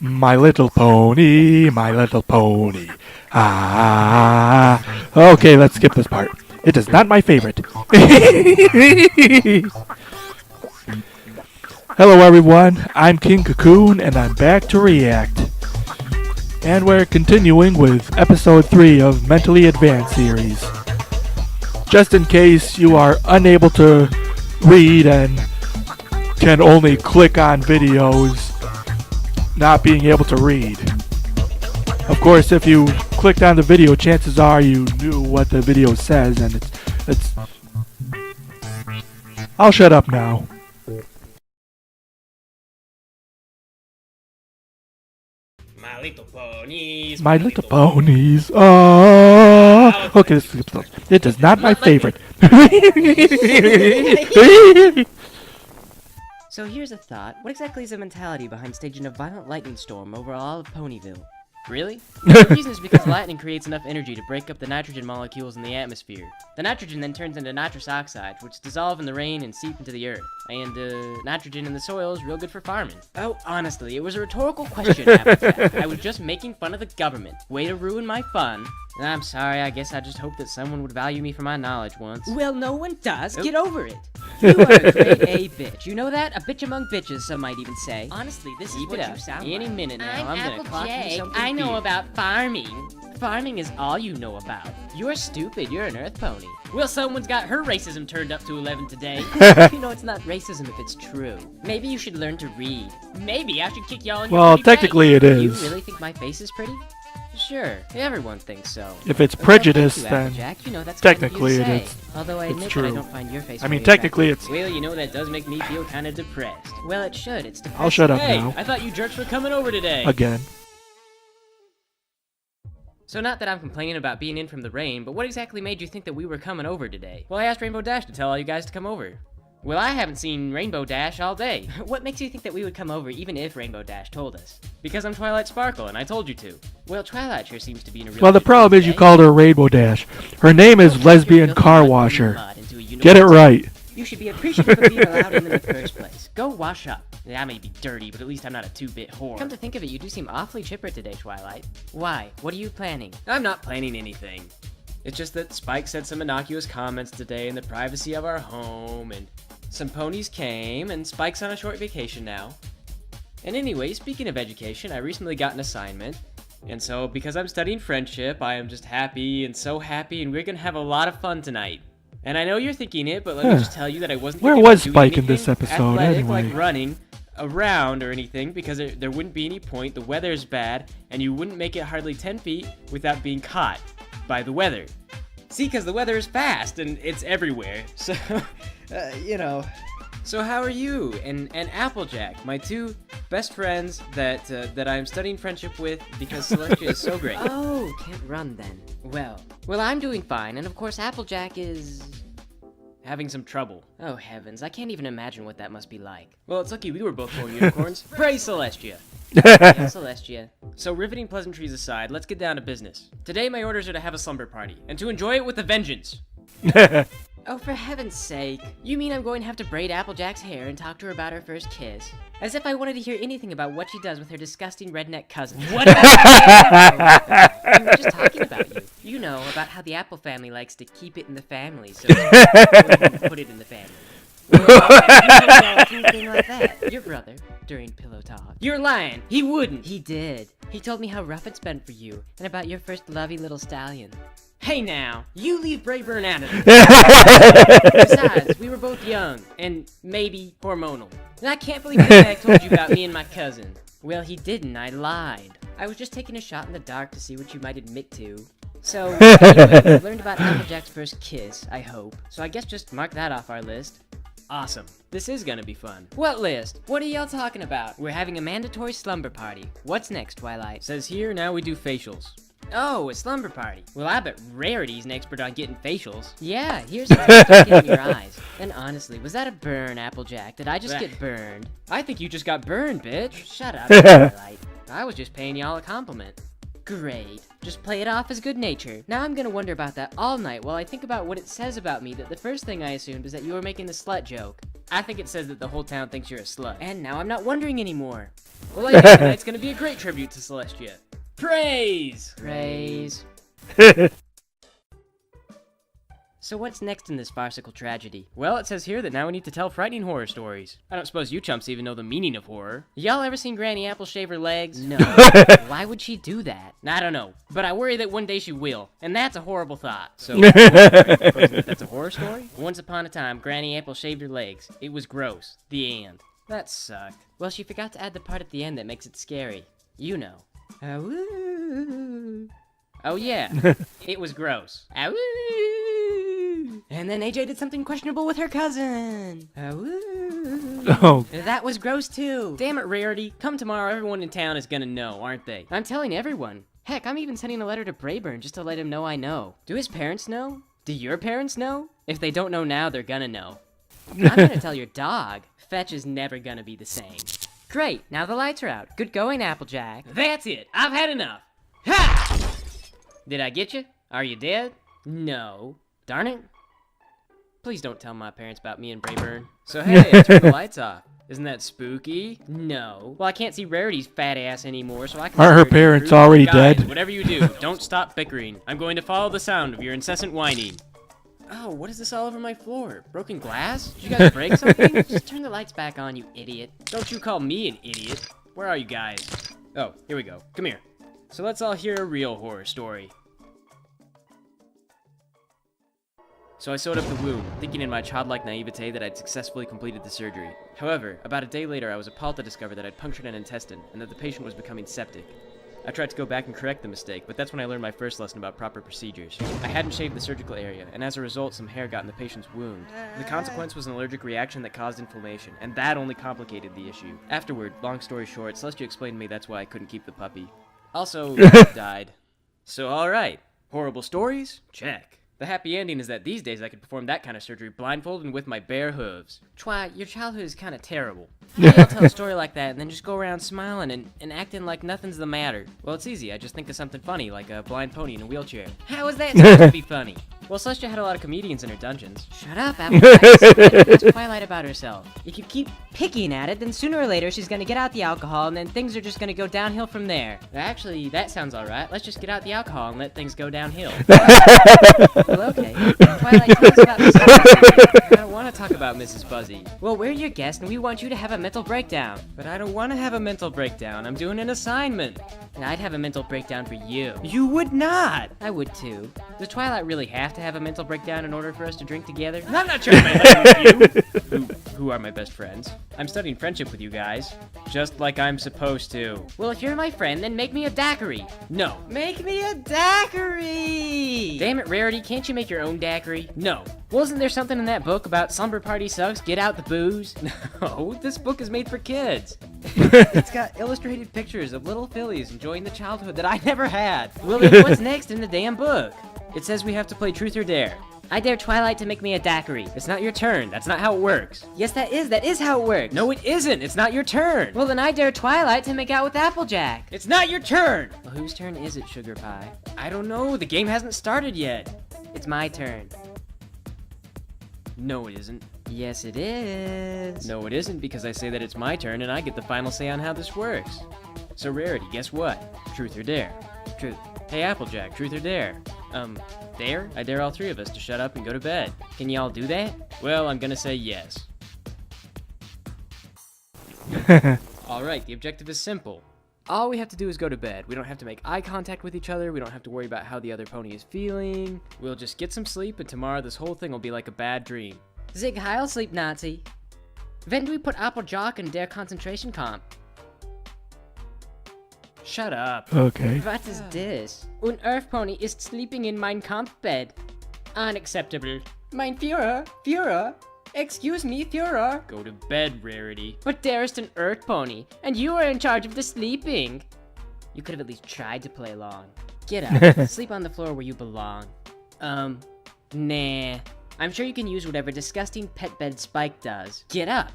My little pony, my little pony. Ah. Okay, let's skip this part. It is not my favorite. Hello everyone, I'm King Cocoon and I'm back to react. And we're continuing with episode 3 of Mentally Advanced series. Just in case you are unable to read and can only click on videos, not being able to read. Of course, if you clicked on the video, chances are you knew what the video says, and it's I'll shut up now. My little ponies. My little ponies. Oh. Okay, it is not my favorite. So here's a thought. What exactly is the mentality behind staging a violent lightning storm over all of Ponyville? Really? The reason is because lightning creates enough energy to break up the nitrogen molecules in the atmosphere. The nitrogen then turns into nitrous oxide, which dissolve in the rain and seep into the earth. And, nitrogen in the soil is real good for farming. Oh, honestly, it was a rhetorical question, Applejack. I was just making fun of the government. Way to ruin my fun. I'm sorry, I guess I just hoped that someone would value me for my knowledge once. Well, no one does. Get over it. You are a grade A bitch. You know that? A bitch among bitches, some might even say. Honestly, this is what you sound like. Any minute now, I'm gonna clock you something. I know about farming. Farming is all you know about. You're stupid. You're an earth pony. Well, someone's got her racism turned up to 11 today. You know, it's not racism if it's true. Maybe you should learn to read. Maybe I should kick y'all in your Well, pretty technically face. it is. You really think my face is pretty? Sure, everyone thinks so. If it's Well, prejudice, thank you, then Applejack. You know, that's technically kind of you it to is. say. Although I admit true. that I don't find your face I mean, very technically attractive. it's. Well, you know, that does make me feel kind of depressed. Well, it should. It's depressing. I'll shut up Hey, now. I thought you jerks were coming over today. Again. So not that I'm complaining about being in from the rain, but what exactly made you think that we were coming over today? Well, I asked Rainbow Dash to tell all you guys to come over. Well, I haven't seen Rainbow Dash all day. What makes you think that we would come over even if Rainbow Dash told us? Because I'm Twilight Sparkle, and I told you to. Well, Twilight sure seems to be in a real Well, the good problem mood is you today. called her Rainbow Dash. Her name is Lesbian Car Washer. Get it right. You should be appreciative of being allowed in the first place. Go wash up. Yeah, I may be dirty, but at least I'm not a 2-bit whore. Come to think of it, you do seem awfully chipper today, Twilight. Why? What are you planning? I'm not planning anything. It's just that Spike said some innocuous comments today in the privacy of our home, and some ponies came, and Spike's on a short vacation now. And anyway, speaking of education, I recently got an assignment, and so because I'm studying friendship, I am just happy, and so happy, and we're gonna have a lot of fun tonight. And I know you're thinking it, but let me just tell you that I wasn't Where thinking was about doing Spike in this anything episode, athletic, anyway? like running around or anything, because there wouldn't be any point. The weather's bad, and you wouldn't make it hardly 10 feet without being caught by the weather. See, because the weather is fast, and it's everywhere, so, you know. So how are you and Applejack, my two best friends that I'm studying friendship with because Celestia is so great? Oh, can't run then. Well, I'm doing fine, and of course Applejack is... Having some trouble. Oh heavens, I can't even imagine what that must be like. Well, it's lucky we were both born unicorns. Praise Celestia! Yeah, Celestia. So riveting pleasantries aside, let's get down to business. Today my orders are to have a slumber party, and to enjoy it with a vengeance. Oh, for heaven's sake. You mean I'm going to have to braid Applejack's hair and talk to her about her first kiss? As if I wanted to hear anything about what she does with her disgusting redneck cousin. What? We were just talking about you. You know, about how the Apple family likes to keep it in the family, so put it in the family. Anything like that. Your brother, during pillow talk. You're lying! He wouldn't! He did. He told me how rough it's been for you, and about your first lovey little stallion. Hey now, you leave Brayburn out of it. Besides, we were both young, and maybe hormonal. And I can't believe Jack told you about me and my cousin. Well, he didn't, I lied. I was just taking a shot in the dark to see what you might admit to. So, anyway, we've learned about Applejack's first kiss, I hope. So I guess just mark that off our list. Awesome. This is gonna be fun. What list? What are y'all talking about? We're having a mandatory slumber party. What's next, Twilight? Says here, now we do facials. Oh, a slumber party. Well, I bet Rarity's an expert on getting facials. Yeah, here's how you start getting your eyes. And honestly, was that a burn, Applejack? Did I just get burned? I think you just got burned, bitch. Shut up, Twilight. I was just paying y'all a compliment. Great. Just play it off as good nature. Now I'm gonna wonder about that all night while I think about what it says about me that the first thing I assumed is that you were making the slut joke. I think it says that the whole town thinks you're a slut. And now I'm not wondering anymore. Well, I think tonight's gonna be a great tribute to Celestia. Praise! Praise. So what's next in this farcical tragedy? Well, it says here that now we need to tell frightening horror stories. I don't suppose you chumps even know the meaning of horror. Y'all ever seen Granny Apple shave her legs? No. Why would she do that? I don't know, but I worry that one day she will, and that's a horrible thought. So, that's a horror story? Once upon a time, Granny Apple shaved her legs. It was gross. The end. That sucked. Well, she forgot to add the part at the end that makes it scary. You know. Oh yeah, it was gross. And then AJ did something questionable with her cousin. Oh. That was gross too. Damn it, Rarity. Come tomorrow, everyone in town is gonna know, aren't they? I'm telling everyone. Heck, I'm even sending a letter to Brayburn just to let him know I know. Do his parents know? Do your parents know? If they don't know now, they're gonna know. I'm gonna tell your dog. Fetch is never gonna be the same. Great, now the lights are out. Good going, Applejack. That's it. I've had enough. Ha! Did I get you? Are you dead? No. Darn it. Please don't tell my parents about me and Brayburn. So hey, I turned the lights off. Isn't that spooky? No. Well, I can't see Rarity's fat ass anymore, so I can... Aren't her parents already Guys, dead? Whatever you do, don't stop bickering. I'm going to follow the sound of your incessant whining. Oh, what is this all over my floor? Broken glass? Did you guys break something? Just turn the lights back on, you idiot. Don't you call me an idiot. Where are you guys? Oh, here we go. Come here. So let's all hear a real horror story. So I sewed up the wound, thinking in my childlike naivete that I'd successfully completed the surgery. However, about a day later I was appalled to discover that I'd punctured an intestine, and that the patient was becoming septic. I tried to go back and correct the mistake, but that's when I learned my first lesson about proper procedures. I hadn't shaved the surgical area, and as a result some hair got in the patient's wound. The consequence was an allergic reaction that caused inflammation, and that only complicated the issue. Afterward, long story short, Celestia explained to me that's why I couldn't keep the puppy. Also, died. So alright, horrible stories? Check. The happy ending is that these days I could perform that kind of surgery blindfolded and with my bare hooves. Twy, your childhood is kind of terrible. How do you tell a story like that and then just go around smiling and acting like nothing's the matter? Well, it's easy. I just think of something funny, like a blind pony in a wheelchair. How is that supposed to be funny? Well, Celestia had a lot of comedians in her dungeons. Shut up, Applejack. Ask Twilight about herself. If you keep picking at it, then sooner or later she's gonna get out the alcohol and then things are just gonna go downhill from there. Actually, that sounds alright. Let's just get out the alcohol and let things go downhill. Well, okay. Twilight, tell us about Mrs. Buzzy. I don't want to talk about Mrs. Buzzy. Well, we're your guest and we want you to have a mental breakdown. But I don't want to have a mental breakdown. I'm doing an assignment. And I'd have a mental breakdown for you. You would not! I would too. Does Twilight really have to have a mental breakdown in order for us to drink together? I'm not trying to make with you! Who are my best friends. I'm studying friendship with you guys. Just like I'm supposed to. Well, if you're my friend, then make me a daiquiri. No. Make me a daiquiri! Damn it, Rarity, can't you make your own daiquiri? No. Wasn't there something in that book about slumber party sucks, get out the booze? No, this book is made for kids. It's got illustrated pictures of little fillies enjoying the childhood that I never had. Well, then what's next in the damn book? It says we have to play Truth or Dare. I dare Twilight to make me a daiquiri. It's not your turn. That's not how it works. Yes, that is how it works. No, it isn't. It's not your turn. Well, then I dare Twilight to make out with Applejack. It's not your turn. Well, whose turn is it, Sugar Pie? I don't know. The game hasn't started yet. It's my turn. No, it isn't. Yes, it is. No, it isn't, because I say that it's my turn and I get the final say on how this works. So, Rarity, guess what? Truth or Dare? Truth. Hey, Applejack, truth or dare? Dare? I dare all three of us to shut up and go to bed. Can y'all do that? Well, I'm gonna say yes. Alright, the objective is simple. All we have to do is go to bed. We don't have to make eye contact with each other. We don't have to worry about how the other pony is feeling. We'll just get some sleep, and tomorrow this whole thing will be like a bad dream. Zig Heil, sleep Nazi. When do we put Applejack in der concentration camp? Shut up. Okay. What is this? Ein Earth Pony is sleeping in mein Kampfbed. Unacceptable. Mein Führer. Excuse me, Führer. Go to bed, Rarity. But there is an Earth Pony, and you are in charge of the sleeping. You could have at least tried to play along. Get up. Sleep on the floor where you belong. Nah. I'm sure you can use whatever disgusting pet bed Spike does. Get up.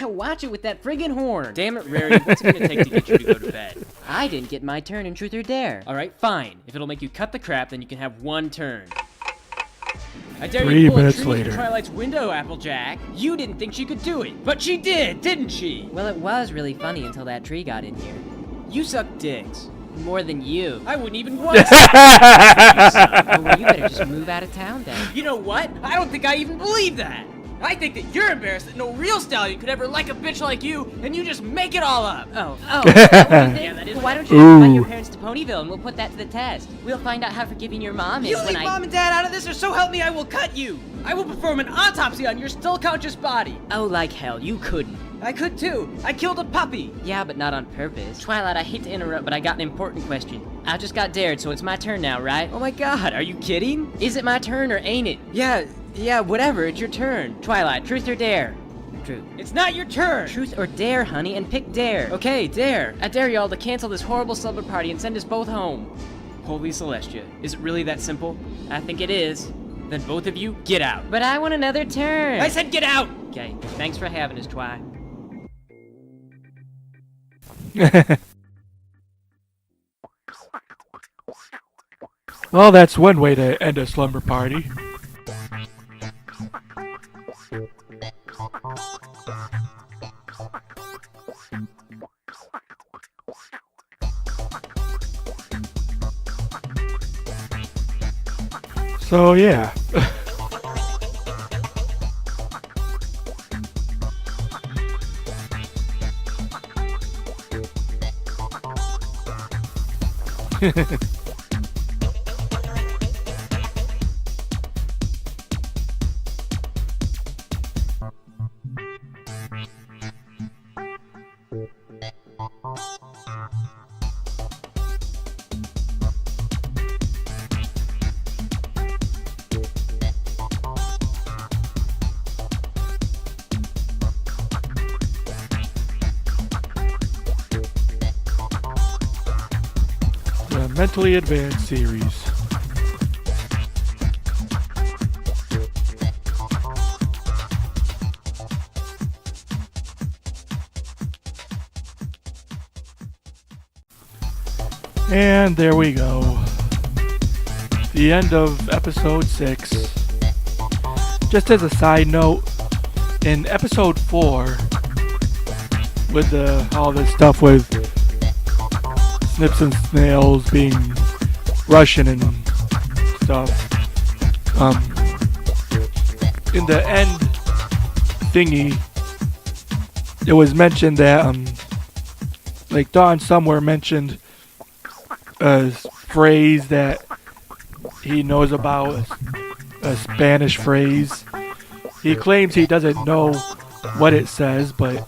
Watch it with that friggin' horn. Damn it, Rarity, what's it gonna take to get you to go to bed? I didn't get my turn in Truth or Dare. Alright, fine. If it'll make you cut the crap, then you can have one turn. I dare 3 you to pull a minutes tree later. in Twilight's window, Applejack. You didn't think she could do it, but she did, didn't she? Well, it was really funny until that tree got in here. You suck dicks. More than you. I wouldn't even want to. Well, you better just move out of town then. You know what? I don't think I even believe that. I think that you're embarrassed that no real stallion could ever like a bitch like you, and you just make it all up. Oh, is that what you think? Yeah, that is Well, why what- don't you invite Ooh. your parents to Ponyville and we'll put that to the test. We'll find out how forgiving your mom is You when leave I... mom and dad out of this, or so help me, I will cut you. I will perform an autopsy on your still conscious body. Oh, like hell, you couldn't. I could too. I killed a puppy. Yeah, but not on purpose. Twilight, I hate to interrupt, but I got an important question. I just got dared, so it's my turn now, right? Oh my god, are you kidding? Is it my turn or ain't it? Yeah, whatever, it's your turn. Twilight, truth or dare? Truth. It's not your turn. Truth or dare, honey, and pick dare. Okay, dare. I dare y'all to cancel this horrible slumber party and send us both home. Holy Celestia, is it really that simple? I think it is. Then both of you, get out. But I want another turn. I said get out! Okay, thanks for having us, Twi. Well, that's one way to end a slumber party. So, yeah. The Mentally Advanced series. And there we go. The end of episode 6. Just as a side note, in episode 4, with all this stuff with Snips and Snails being Russian and stuff, in the end thingy, it was mentioned that, like Don somewhere mentioned a phrase that he knows about, a Spanish phrase. He claims he doesn't know what it says, but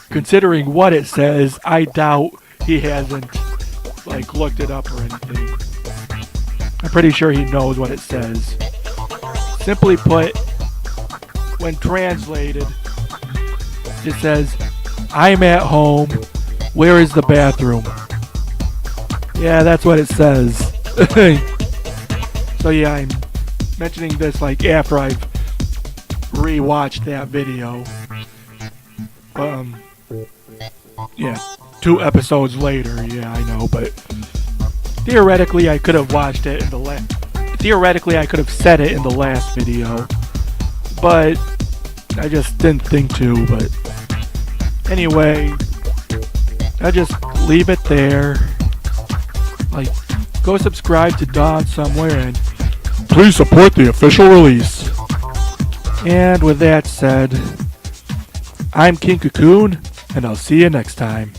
considering what it says, I doubt he hasn't like looked it up or anything. I'm pretty sure he knows what it says. Simply put, when translated, it says, "I'm at home. Where is the bathroom?" Yeah, that's what it says. So yeah, I'm mentioning this like after I've rewatched that video. Yeah, 2 episodes later. Yeah, I know, but theoretically I could have watched it in the theoretically I could have said it in the last video, but I just didn't think to. But anyway, I just leave it there. Like, go subscribe to Don somewhere and please support the official release. And with that said, I'm King Cocoon, and I'll see you next time.